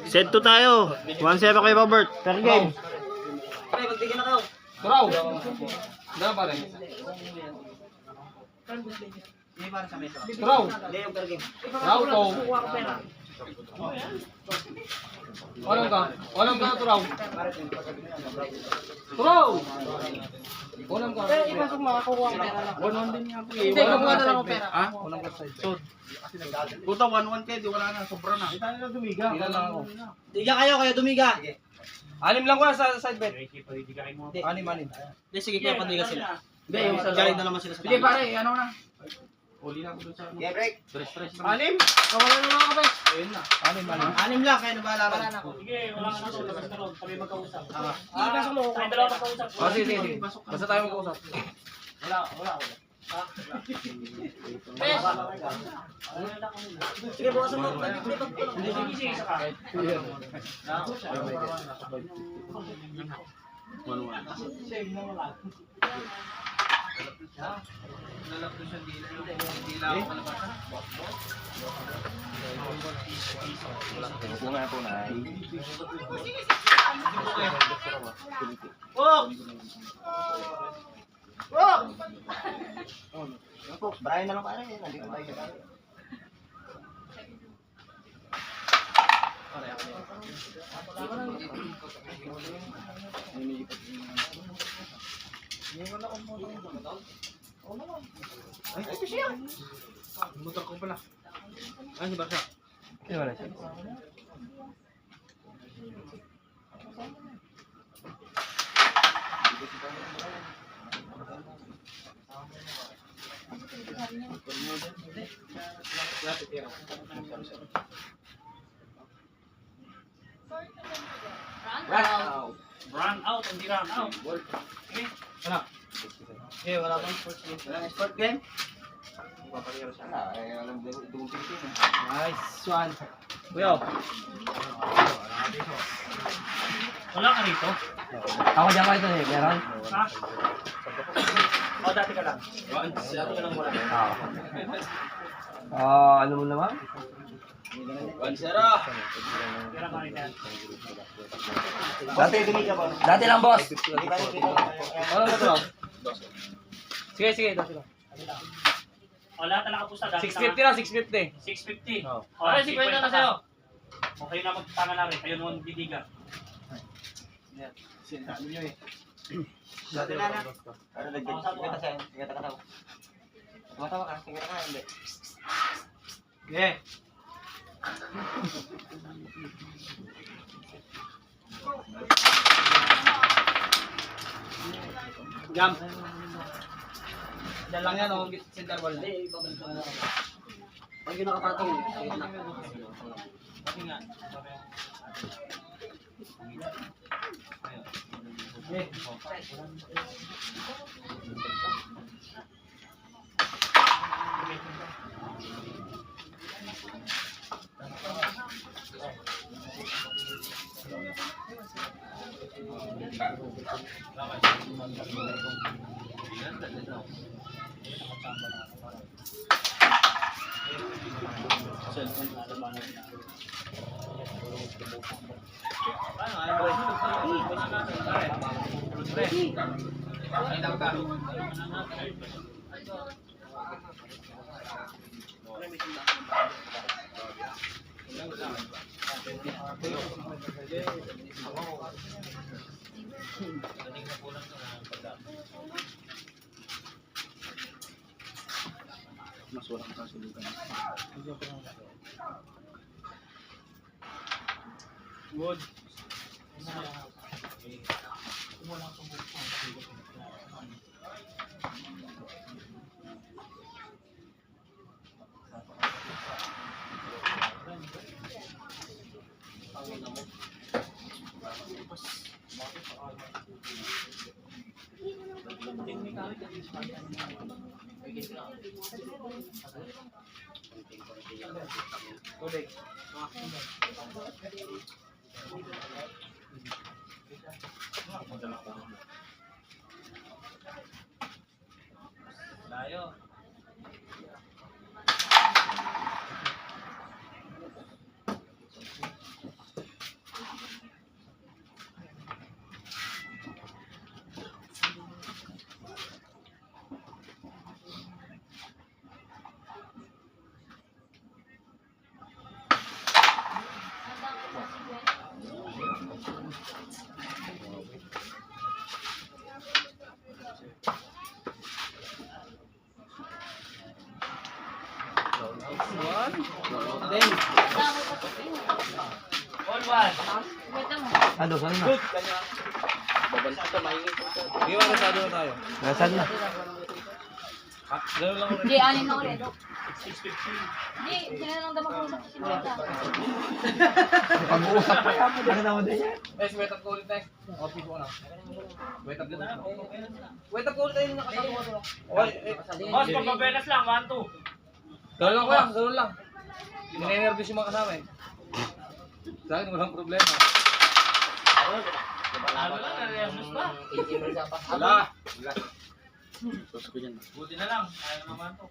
Set 2 tayo. 1-0 kay Robert. Per game. Pre, magbigyan na kayo. Turaw. Dala pa rin. Hindi para sa mesa. Turaw. Hindi yung per game. Turaw to. Walang ka. Walang ka, turaw. Turaw. Walang ka. Pero ipasok makakuha ang pera lang. 1-1 din nga po eh. Hindi, kukuha na lang ang pera. Ha? Walang ka side. So, Puta, 1-1 kayo, di wala na, sobra na. kita nila dumiga. Ilan lang ako. Diga kayo, dumiga. Anim lang ko sa side bet. Hindi. Anim. Hindi, sige kaya pandiga sila. Hindi, yung sa Galing na naman sila sa sige pare, ano na? Uli na ako dun sa... Yeah, break. Stress. Anim? Kawalan na lang ako, pre. Ayun na. Anim. Anim lang, kaya nabahala ka. Sige, wala ka na to. Labas ka ron. Kami magkausap. Ipasok mo. Tayo dalawa magkausap. Oh, sige. Basta tayo mag-usap. Wala. Sige, bukasan mo. Sige, isa ka. Nalap doon siya, hindi lang ako malabasan. Brian na lang pare, nandito tayo. Ay, ito siya. Motor ko pala. Ay, si Barca. Wala siya. Run out, hindi run out. Ano? Okay, wala bang sports game? Walang sport game? Nice one. Kuya. Wala ka rito? Ako dyan ito eh. Meron? Ha? O, dati ka lang. Dati ka lang wala. Ano mo naman? Kailan ka rin yan? Dati lang boss. Ano ba ito? Sige, dati lang. O, lahat na nakapusta. Dati 650 lang, 650. 650. Oh. O, 50 na sa'yo. Okay na magtanga na rin. Ayun mo ang bibigan. Dati na na. Ano nagdagdag? Sige ta sa'yo. Sige ta ka tao. Tumatawa ka. Sige ta ka. Hindi. Yeah. Jam. Diyan lang yan, oh. Center ball na. Hindi, ibabalik mo na ako. Pag yun nakapatong, sige na. Kasi nga. Mas walang kasulutan. Good. Tubig. Layo. Saan? Ano, saan na? Hindi ba nasado na tayo? Nasaan na? Ganun lang ulit. Hindi, anin na ulit. 6:15. Hindi, sila lang daw mag-uusap sa simulta. Pag-uusap pa yan. Ano naman din yan? Wait up ko ulit next. Copy ko na. Wait up ko ulit. Wait up ko ulit tayo nakasama ko. Boss, pagbabelas lang. 1-2. Ganun lang ko yan, ganun lang. Ninenervous yung mga kasama eh. Sa akin walang problema. Ano lang, nervous pa. Wala. Buti na lang. Ayaw naman to.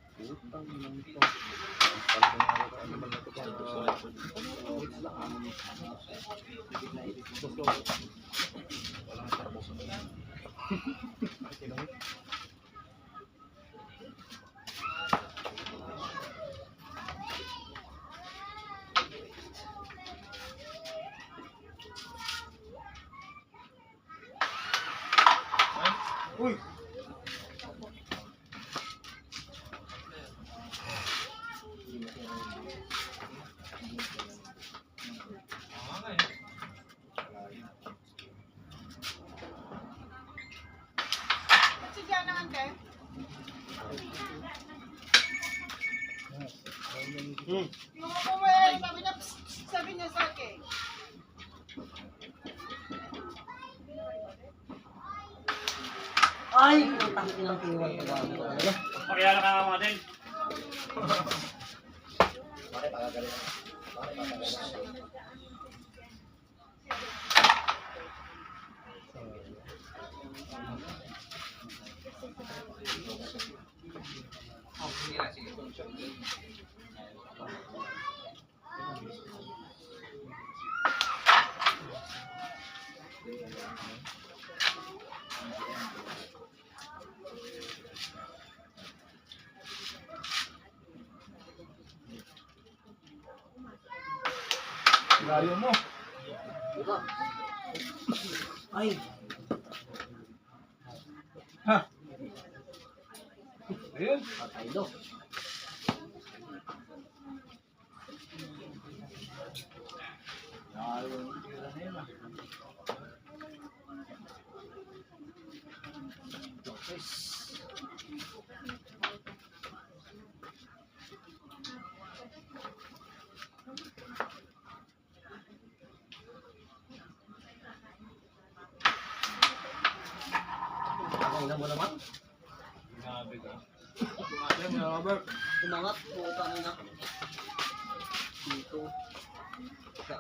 Pakiyala ka nga mga din. Layo mo. Ay. Ayun. Patay do. Ano mo naman? Grabe ka. Umangat po tayo na. Dito. Sa.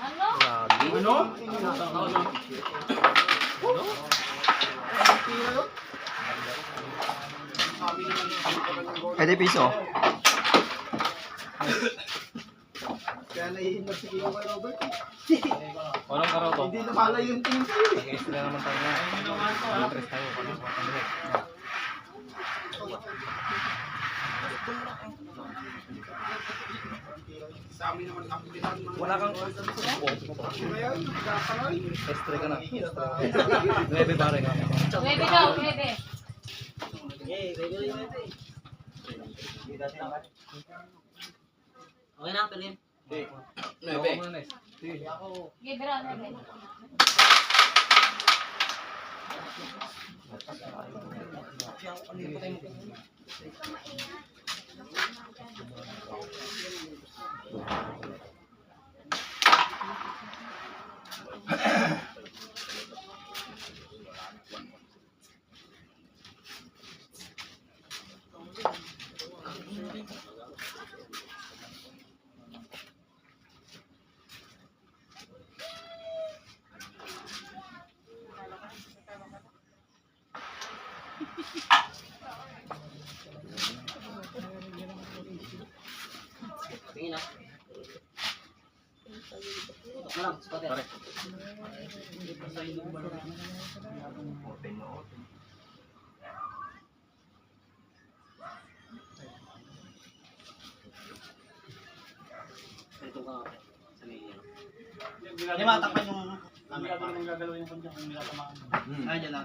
Ano? Ano? Pwede piso. Kaya naihinag si Kiko kay Robert. Walang karaw to. Hindi na pala yung team sa'yo eh. Nag-extra naman tayo na. Interest tayo. Sa amin naman kapitan mga... Wala kang... Ngayon, nagkakaloy. Extra ka na. 9 pare ka. Bebe daw, bebe. Okay na, Pelim. Ako muna next. Bebe raw, bebe. Tingin na. Malang, spotter. Pare. Ito ka sa linya. Hindi matakpan yung... Hindi naman gagalaw yung kanya kung nilatamaan. Ay, dyan na.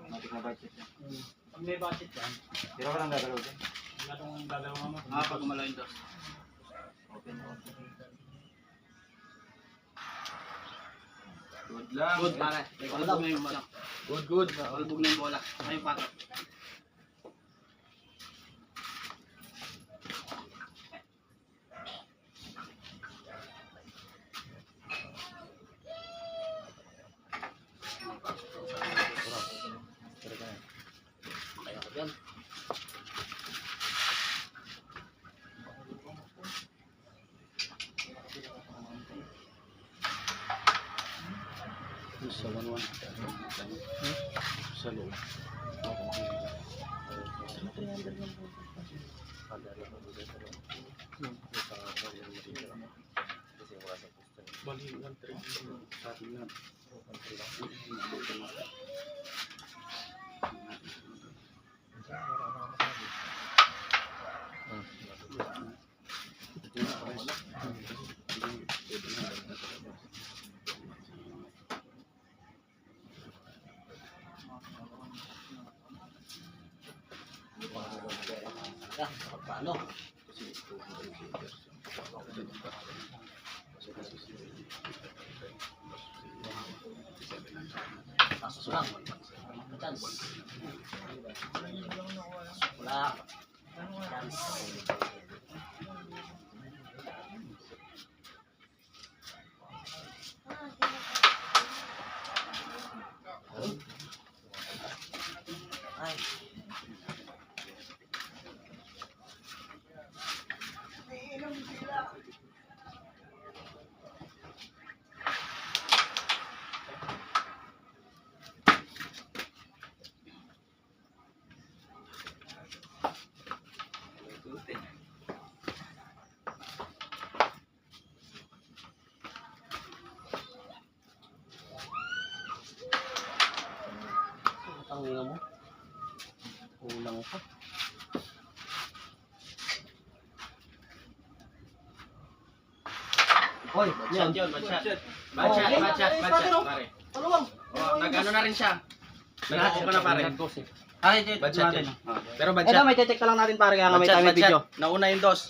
Matik na budget yan. Pag may budget yan, Pero ka lang gagalaw dyan. wala itong gagalaw naman. Pag umalaw yung dos. Open. Good lang. Good, pare. Ulbog na yung bola. Good. Ulbog na yung bola. Ay, yung pato. Kaya ko dyan. Sa 1-1. Sa loob. Bali, 1-3. Sa atin na. Paano? Kasos lang. Chance. Wala. Chance. Ay. Ang nga mo. Kulang pa. Oy, yan. Batchat. Pare. Oh, nag-ano na rin siya. Nag-ano ka na pare. Ay, Batchat natin. yan. Pero Ito, batchat. may check ka lang natin pare kaya nga may time video. Nauna yung dos.